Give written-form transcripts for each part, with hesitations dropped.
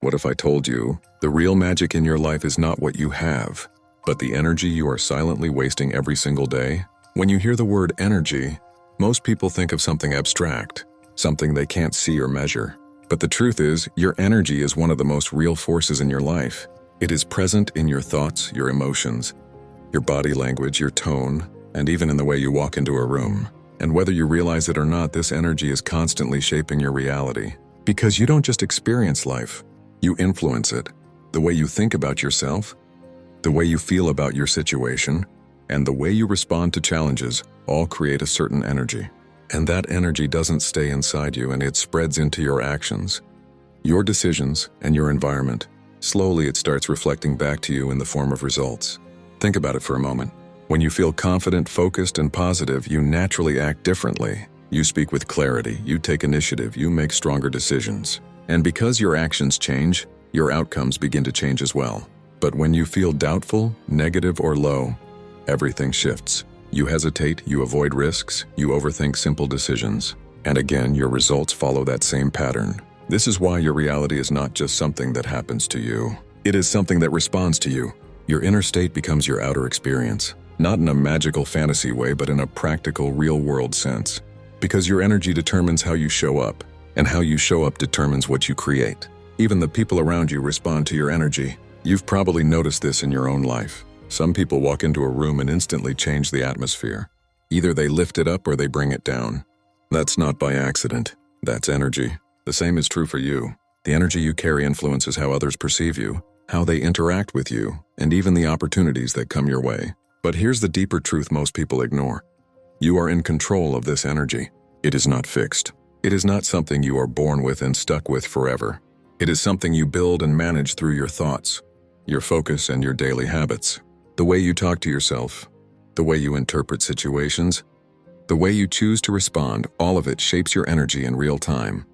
What if I told you the real magic in your life is not what you have, but the energy you are silently wasting every single day? When you hear the word energy, most people think of something abstract, something they can't see or measure. But the truth is, your energy is one of the most real forces in your life. It is present in your thoughts, your emotions, your body language, your tone, and even in the way you walk into a room. And whether you realize it or not, this energy is constantly shaping your reality. Because you don't just experience life, you influence it. The way you think about yourself, the way you feel about your situation, and the way you respond to challenges all create a certain energy. And that energy doesn't stay inside you, and it spreads into your actions, your decisions, and your environment. Slowly, it starts reflecting back to you in the form of results. Think about it for a moment. When you feel confident, focused, and positive, you naturally act differently. You speak with clarity, you take initiative, you make stronger decisions. And because your actions change, your outcomes begin to change as well. But when you feel doubtful, negative, or low, everything shifts. You hesitate, you avoid risks, you overthink simple decisions. And again, your results follow that same pattern. This is why your reality is not just something that happens to you. It is something that responds to you. Your inner state becomes your outer experience. Not in a magical fantasy way, but in a practical, real-world sense. Because your energy determines how you show up, and how you show up determines what you create. Even the people around you respond to your energy. You've probably noticed this in your own life. Some people walk into a room and instantly change the atmosphere. Either they lift it up or they bring it down. That's not by accident. That's energy. The same is true for you. The energy you carry influences how others perceive you, how they interact with you, and even the opportunities that come your way. But here's the deeper truth most people ignore. You are in control of this energy. It is not fixed. It is not something you are born with and stuck with forever. It is something you build and manage through your thoughts, your focus, and your daily habits. The way you talk to yourself, the way you interpret situations, the way you choose to respond, all of it shapes your energy in real time.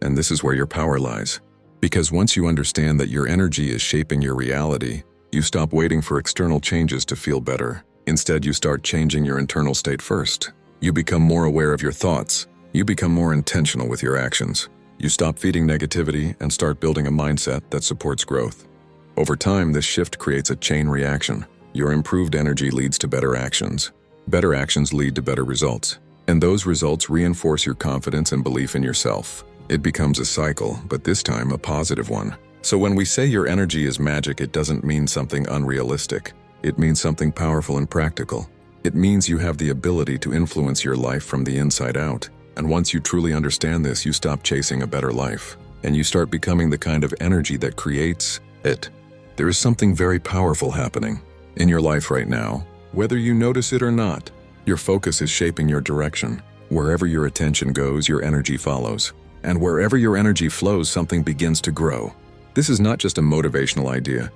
And this is where your power lies. Because once you understand that your energy is shaping your reality, you stop waiting for external changes to feel better. Instead, you start changing your internal state first. You become more aware of your thoughts. You become more intentional with your actions. You stop feeding negativity and start building a mindset that supports growth. Over time, this shift creates a chain reaction. Your improved energy leads to better actions. Better actions lead to better results. And those results reinforce your confidence and belief in yourself. It becomes a cycle, but this time a positive one. So when we say your energy is magic, it doesn't mean something unrealistic. It means something powerful and practical. It means you have the ability to influence your life from the inside out. And once you truly understand this, you stop chasing a better life. And you start becoming the kind of energy that creates it. There is something very powerful happening in your life right now. Whether you notice it or not, your focus is shaping your direction. Wherever your attention goes, your energy follows. And wherever your energy flows, something begins to grow. This is not just a motivational idea.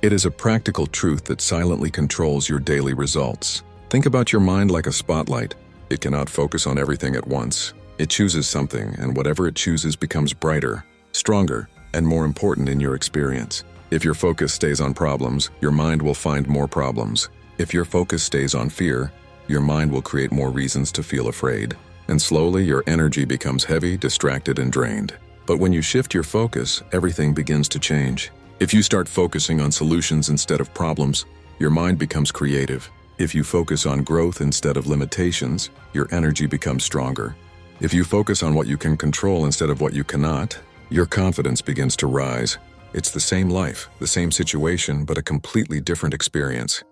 It is a practical truth that silently controls your daily results. Think about your mind like a spotlight. It cannot focus on everything at once. It chooses something, and whatever it chooses becomes brighter, stronger, and more important in your experience. If your focus stays on problems, your mind will find more problems. If your focus stays on fear, your mind will create more reasons to feel afraid. And slowly, your energy becomes heavy, distracted, and drained. But when you shift your focus, everything begins to change. If you start focusing on solutions instead of problems, your mind becomes creative. If you focus on growth instead of limitations, your energy becomes stronger. If you focus on what you can control instead of what you cannot, your confidence begins to rise. It's the same life, the same situation, but a completely different experience.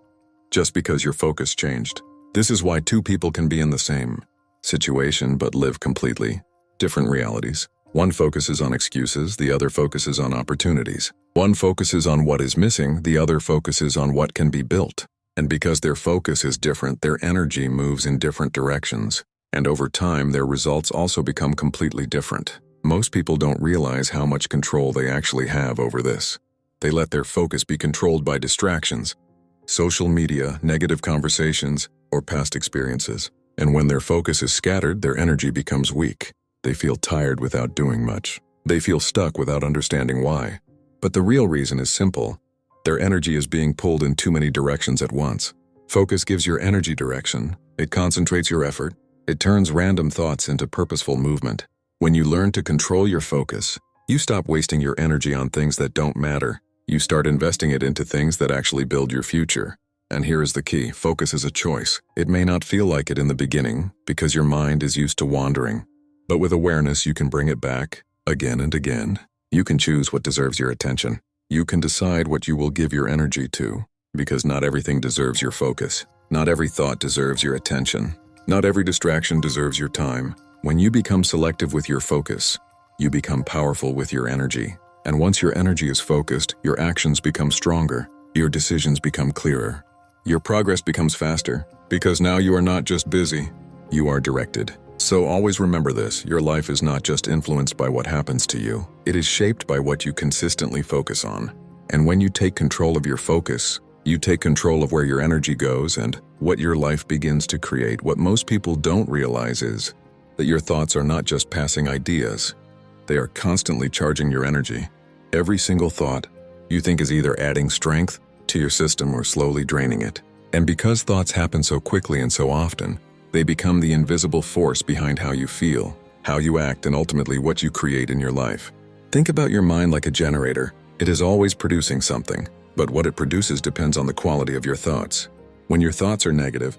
Just because your focus changed. This is why two people can be in the same situation but live completely different realities. One focuses on excuses, the other focuses on opportunities. One focuses on what is missing, the other focuses on what can be built. And because their focus is different, their energy moves in different directions. And over time, their results also become completely different. Most people don't realize how much control they actually have over this. They let their focus be controlled by distractions, social media, negative conversations, or past experiences. And when their focus is scattered, their energy becomes weak. They feel tired without doing much. They feel stuck without understanding why. But the real reason is simple. Their energy is being pulled in too many directions at once. Focus gives your energy direction. It concentrates your effort. It turns random thoughts into purposeful movement. When you learn to control your focus, You stop wasting your energy on things that don't matter. You start investing it into things that actually build your future. And here is the key: focus is a choice. It may not feel like it in the beginning because your mind is used to wandering. But with awareness, you can bring it back again and again. You can choose what deserves your attention. You can decide what you will give your energy to, because not everything deserves your focus. Not every thought deserves your attention. Not every distraction deserves your time. When you become selective with your focus, you become powerful with your energy. And once your energy is focused, your actions become stronger. Your decisions become clearer. Your progress becomes faster, because now you are not just busy, you are directed. So always remember this: your life is not just influenced by what happens to you. It is shaped by what you consistently focus on. And when you take control of your focus, you take control of where your energy goes and what your life begins to create. What most people don't realize is that your thoughts are not just passing ideas. They are constantly charging your energy. Every single thought you think is either adding strength to your system or slowly draining it. And because thoughts happen so quickly and so often, they become the invisible force behind how you feel, how you act, and ultimately what you create in your life. Think about your mind like a generator. It is always producing something, but what it produces depends on the quality of your thoughts. When your thoughts are negative,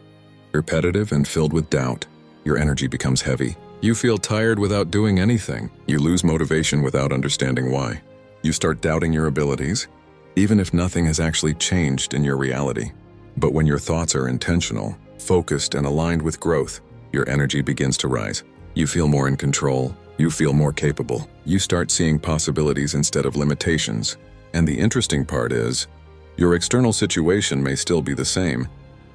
repetitive, and filled with doubt, your energy becomes heavy. You feel tired without doing anything. You lose motivation without understanding why. You start doubting your abilities, even if nothing has actually changed in your reality. But when your thoughts are intentional, focused, and aligned with growth, your energy begins to rise. You feel more in control. You feel more capable. You start seeing possibilities instead of limitations. And the interesting part is, your external situation may still be the same,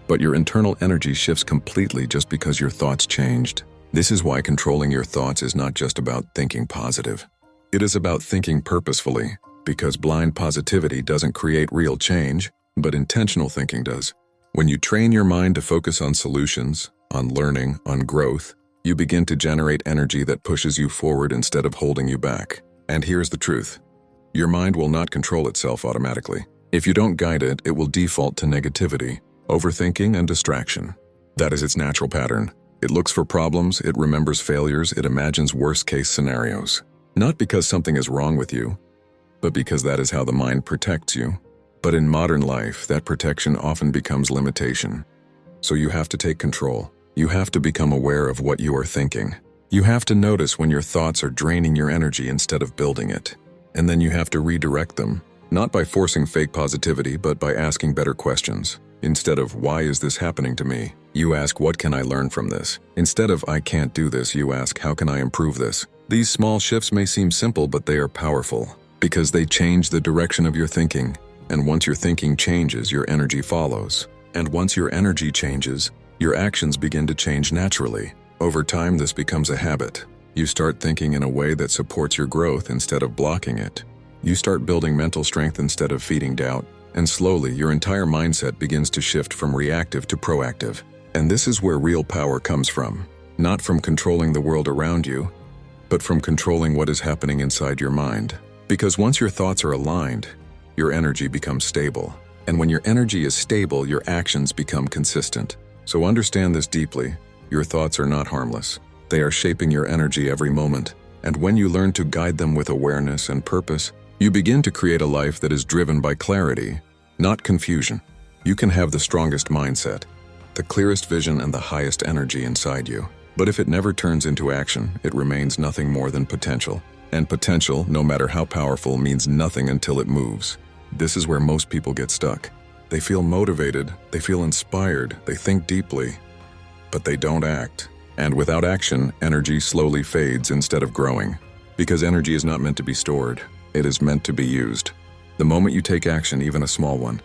but your internal energy shifts completely just because your thoughts changed. This is why controlling your thoughts is not just about thinking positive. It is about thinking purposefully, because blind positivity doesn't create real change, but intentional thinking does. When you train your mind to focus on solutions, on learning, on growth, you begin to generate energy that pushes you forward instead of holding you back. And here's the truth: your mind will not control itself automatically. If you don't guide it, it will default to negativity, overthinking, and distraction. That is its natural pattern. It looks for problems, it remembers failures, it imagines worst-case scenarios. Not because something is wrong with you, but because that is how the mind protects you. But in modern life, that protection often becomes limitation. So you have to take control. You have to become aware of what you are thinking. You have to notice when your thoughts are draining your energy instead of building it. And then you have to redirect them, not by forcing fake positivity, but by asking better questions. Instead of, "Why is this happening to me?" you ask, "What can I learn from this?" Instead of, "I can't do this," you ask, "How can I improve this?" These small shifts may seem simple, but they are powerful, because they change the direction of your thinking. And once your thinking changes, your energy follows. And once your energy changes, your actions begin to change naturally. Over time, this becomes a habit. You start thinking in a way that supports your growth instead of blocking it. You start building mental strength instead of feeding doubt. And slowly, your entire mindset begins to shift from reactive to proactive. And this is where real power comes from. Not from controlling the world around you, but from controlling what is happening inside your mind. Because once your thoughts are aligned, your energy becomes stable. And when your energy is stable, your actions become consistent. So understand this deeply. Your thoughts are not harmless. They are shaping your energy every moment. And when you learn to guide them with awareness and purpose, you begin to create a life that is driven by clarity, not confusion. You can have the strongest mindset, the clearest vision, and the highest energy inside you. But if it never turns into action, it remains nothing more than potential. And potential, no matter how powerful, means nothing until it moves. This is where most people get stuck. They feel motivated, they feel inspired, they think deeply, but they don't act. And without action, energy slowly fades instead of growing. Because energy is not meant to be stored, it is meant to be used. The moment you take action, even a small one,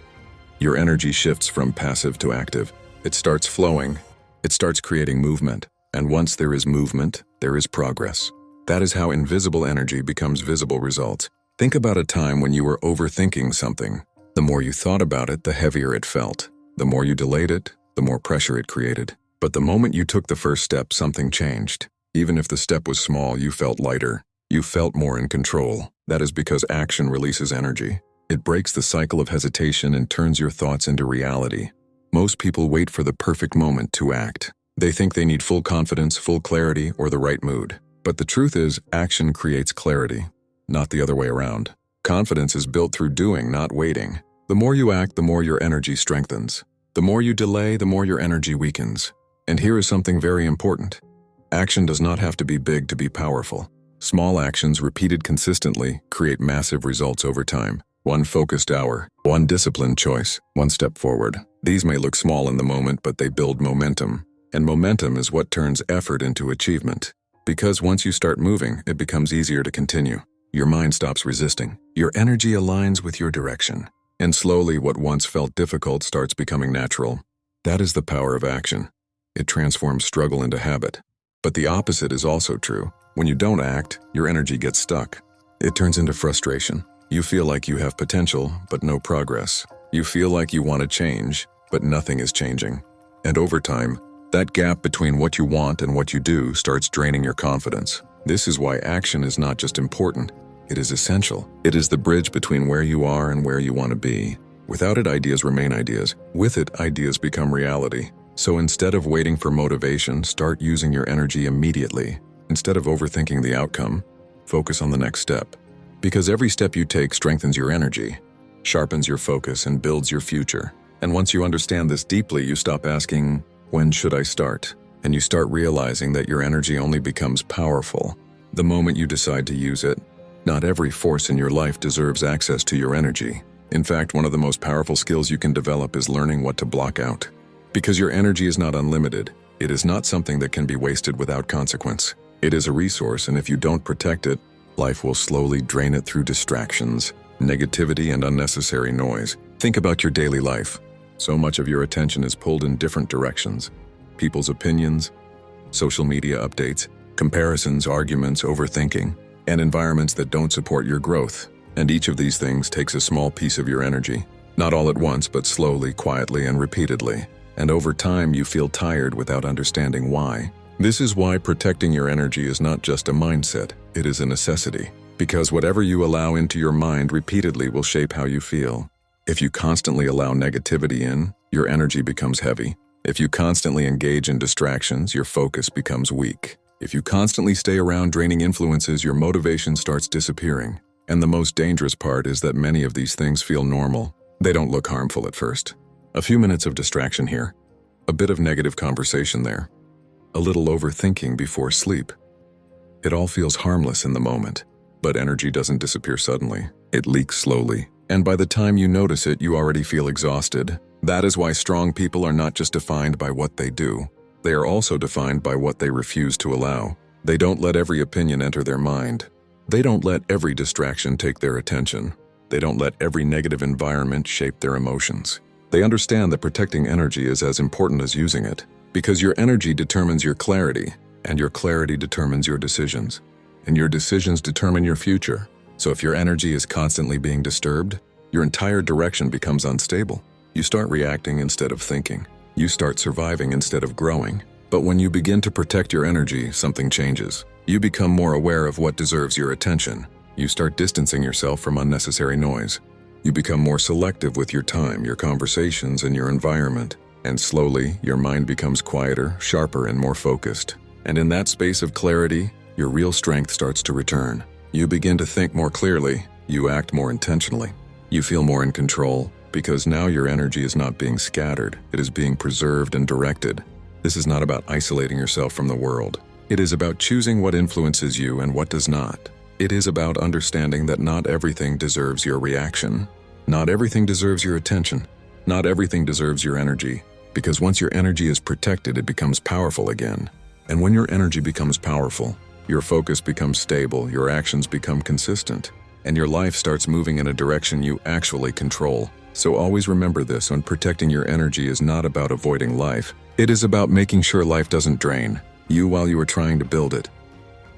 your energy shifts from passive to active. It starts flowing, it starts creating movement. And once there is movement, there is progress. That is how invisible energy becomes visible results. Think about a time when you were overthinking something. The more you thought about it, the heavier it felt. The more you delayed it, the more pressure it created. But the moment you took the first step, something changed. Even if the step was small, you felt lighter. You felt more in control. That is because action releases energy. It breaks the cycle of hesitation and turns your thoughts into reality. Most people wait for the perfect moment to act. They think they need full confidence, full clarity, or the right mood. But the truth is, action creates clarity. not the other way around. Confidence is built through doing, not waiting. The more you act, the more your energy strengthens. The more you delay, the more your energy weakens. And here is something very important. Action does not have to be big to be powerful. Small actions repeated consistently create massive results over time. One focused hour, one disciplined choice, one step forward. These may look small in the moment, but they build momentum. And momentum is what turns effort into achievement. Because once you start moving, it becomes easier to continue. Your mind stops resisting. Your energy aligns with your direction. And slowly, what once felt difficult starts becoming natural. That is the power of action. It transforms struggle into habit. But the opposite is also true. When you don't act, your energy gets stuck. It turns into frustration. You feel like you have potential, but no progress. You feel like you want to change, but nothing is changing. And over time, that gap between what you want and what you do starts draining your confidence. This is why action is not just important, it is essential. It is the bridge between where you are and where you want to be. Without it, ideas remain ideas. With it, ideas become reality. So instead of waiting for motivation, start using your energy immediately. Instead of overthinking the outcome, focus on the next step. Because every step you take strengthens your energy, sharpens your focus, and builds your future. And once you understand this deeply, you stop asking, when should I start? And you start realizing that your energy only becomes powerful the moment you decide to use it. Not every force in your life deserves access to your energy. In fact, one of the most powerful skills you can develop is learning what to block out. Because your energy is not unlimited, it is not something that can be wasted without consequence. It is a resource, and if you don't protect it, life will slowly drain it through distractions, negativity, and unnecessary noise. Think about your daily life. So much of your attention is pulled in different directions. People's opinions, social media updates, comparisons, arguments, overthinking, and environments that don't support your growth. And each of these things takes a small piece of your energy. Not all at once, but slowly, quietly, and repeatedly. And over time, you feel tired without understanding why. This is why protecting your energy is not just a mindset, it is a necessity. Because whatever you allow into your mind repeatedly will shape how you feel. If you constantly allow negativity in, your energy becomes heavy. If you constantly engage in distractions, your focus becomes weak. If you constantly stay around draining influences, your motivation starts disappearing. And the most dangerous part is that many of these things feel normal. They don't look harmful at first. A few minutes of distraction here, a bit of negative conversation there, a little overthinking before sleep. It all feels harmless in the moment, but energy doesn't disappear suddenly. It leaks slowly, and by the time you notice it, you already feel exhausted. That is why strong people are not just defined by what they do. They are also defined by what they refuse to allow. They don't let every opinion enter their mind. They don't let every distraction take their attention. They don't let every negative environment shape their emotions. They understand that protecting energy is as important as using it, because your energy determines your clarity, and your clarity determines your decisions, and your decisions determine your future. So if your energy is constantly being disturbed, your entire direction becomes unstable. You start reacting instead of thinking. You start surviving instead of growing. But when you begin to protect your energy, something changes. You become more aware of what deserves your attention. You start distancing yourself from unnecessary noise. You become more selective with your time, your conversations, and your environment. And slowly, your mind becomes quieter, sharper, and more focused. And in that space of clarity, your real strength starts to return. You begin to think more clearly. You act more intentionally. You feel more in control, because now your energy is not being scattered. It is being preserved and directed. This is not about isolating yourself from the world. It is about choosing what influences you and what does not. It is about understanding that not everything deserves your reaction. Not everything deserves your attention. Not everything deserves your energy. Because once your energy is protected, it becomes powerful again. And when your energy becomes powerful, your focus becomes stable, your actions become consistent, and your life starts moving in a direction you actually control. So always remember this: when protecting your energy is not about avoiding life. It is about making sure life doesn't drain you while you are trying to build it.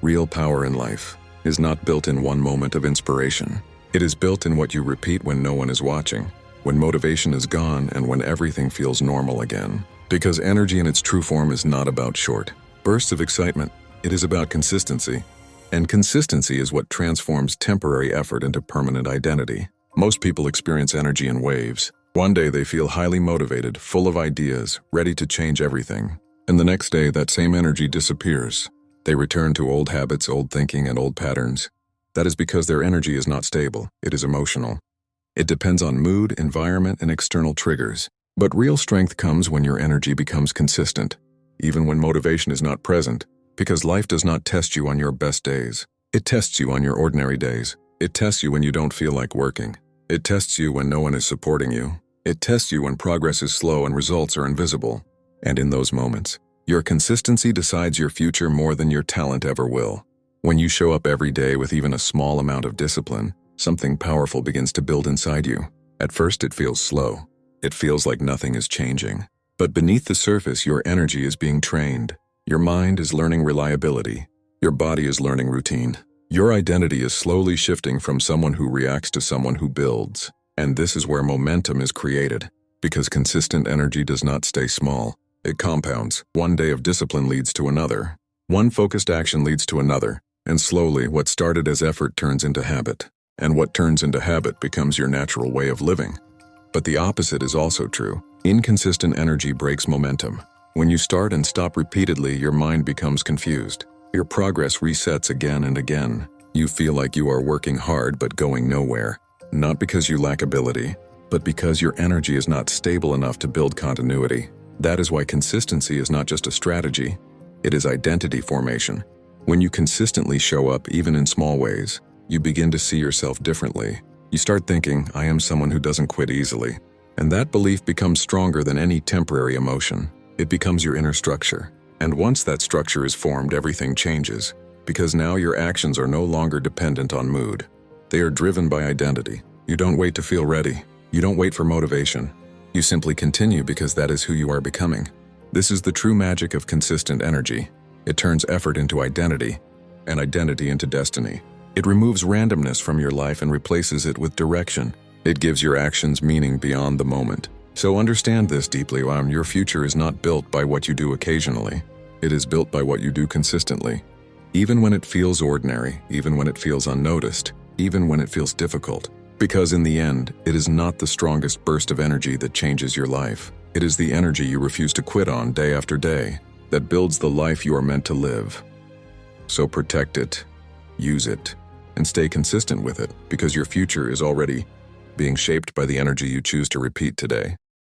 Real power in life is not built in one moment of inspiration. It is built in what you repeat when no one is watching, when motivation is gone, and when everything feels normal again. Because energy in its true form is not about short bursts of excitement. It is about consistency. And consistency is what transforms temporary effort into permanent identity. Most people experience energy in waves. One day they feel highly motivated, full of ideas, ready to change everything. And the next day that same energy disappears. They return to old habits, old thinking, and old patterns. That is because their energy is not stable, it is emotional. It depends on mood, environment, and external triggers. But real strength comes when your energy becomes consistent, even when motivation is not present, because life does not test you on your best days. It tests you on your ordinary days. It tests you when you don't feel like working. It tests you when no one is supporting you. It tests you when progress is slow and results are invisible. And in those moments, your consistency decides your future more than your talent ever will. When you show up every day with even a small amount of discipline, something powerful begins to build inside you. At first, it feels slow. It feels like nothing is changing. But beneath the surface, your energy is being trained. Your mind is learning reliability. Your body is learning routine. Your identity is slowly shifting from someone who reacts to someone who builds. And this is where momentum is created. Because consistent energy does not stay small. It compounds. One day of discipline leads to another. One focused action leads to another. And slowly, what started as effort turns into habit. And what turns into habit becomes your natural way of living. But the opposite is also true. Inconsistent energy breaks momentum. When you start and stop repeatedly, your mind becomes confused. Your progress resets again and again. You feel like you are working hard but going nowhere. Not because you lack ability, but because your energy is not stable enough to build continuity. That is why consistency is not just a strategy, it is identity formation. When you consistently show up, even in small ways, you begin to see yourself differently. You start thinking, I am someone who doesn't quit easily. And that belief becomes stronger than any temporary emotion. It becomes your inner structure. And once that structure is formed, everything changes. Because now your actions are no longer dependent on mood. They are driven by identity. You don't wait to feel ready. You don't wait for motivation. You simply continue because that is who you are becoming. This is the true magic of consistent energy. It turns effort into identity, and identity into destiny. It removes randomness from your life and replaces it with direction. It gives your actions meaning beyond the moment. So understand this deeply. Your future is not built by what you do occasionally. It is built by what you do consistently. Even when it feels ordinary, even when it feels unnoticed, even when it feels difficult. Because in the end, it is not the strongest burst of energy that changes your life. It is the energy you refuse to quit on day after day that builds the life you are meant to live. So protect it, use it, and stay consistent with it, because your future is already being shaped by the energy you choose to repeat today.